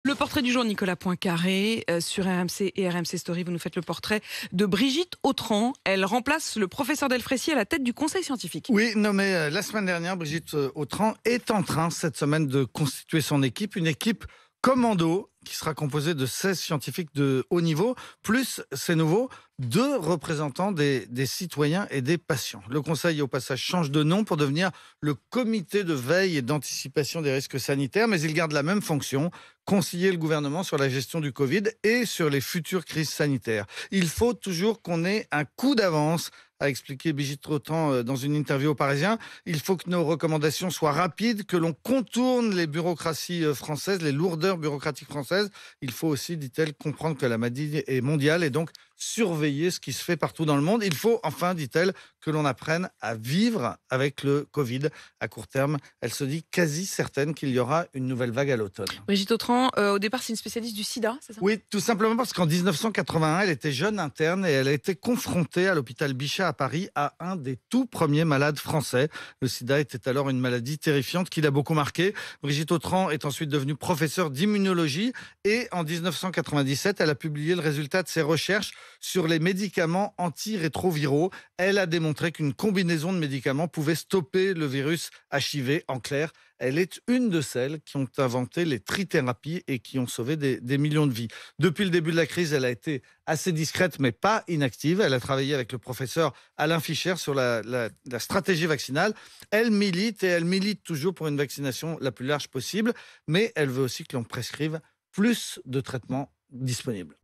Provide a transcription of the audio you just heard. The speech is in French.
Le portrait du jour, Nicolas Poincaré, sur RMC et RMC Story. Vous nous faites le portrait de Brigitte Autran. Elle remplace le professeur Delfrécy à la tête du conseil scientifique. Oui, nommée la semaine dernière, Brigitte Autran est en train cette semaine de constituer son équipe, une équipe commando qui sera composée de 16 scientifiques de haut niveau, plus, c'est nouveau, 2 représentants des citoyens et des patients. Le conseil, au passage, change de nom pour devenir le comité de veille et d'anticipation des risques sanitaires, mais il garde la même fonction, conseiller le gouvernement sur la gestion du Covid et sur les futures crises sanitaires. Il faut toujours qu'on ait un coup d'avance, a expliqué Brigitte Autran dans une interview au Parisien. Il faut que nos recommandations soient rapides, que l'on contourne les bureaucraties françaises, les lourdeurs bureaucratiques françaises. Il faut aussi, dit-elle, comprendre que la maladie est mondiale et donc surveiller ce qui se fait partout dans le monde. Il faut enfin, dit-elle, que l'on apprenne à vivre avec le Covid. À court terme, elle se dit quasi certaine qu'il y aura une nouvelle vague à l'automne. Brigitte Autran, au départ, c'est une spécialiste du sida, c'est ça? Oui, tout simplement parce qu'en 1981, elle était jeune interne et elle a été confrontée à l'hôpital Bichat à Paris à un des tout premiers malades français. Le sida était alors une maladie terrifiante qui l'a beaucoup marquée. Brigitte Autran est ensuite devenue professeure d'immunologie et en 1997, elle a publié le résultat de ses recherches sur les médicaments antirétroviraux. Elle a démontré qu'une combinaison de médicaments pouvait stopper le virus HIV. En clair, elle est une de celles qui ont inventé les trithérapies et qui ont sauvé des millions de vies. Depuis le début de la crise, elle a été assez discrète, mais pas inactive. Elle a travaillé avec le professeur Alain Fischer sur la stratégie vaccinale. Elle milite et elle milite toujours pour une vaccination la plus large possible, mais elle veut aussi que l'on prescrive plus de traitements disponibles.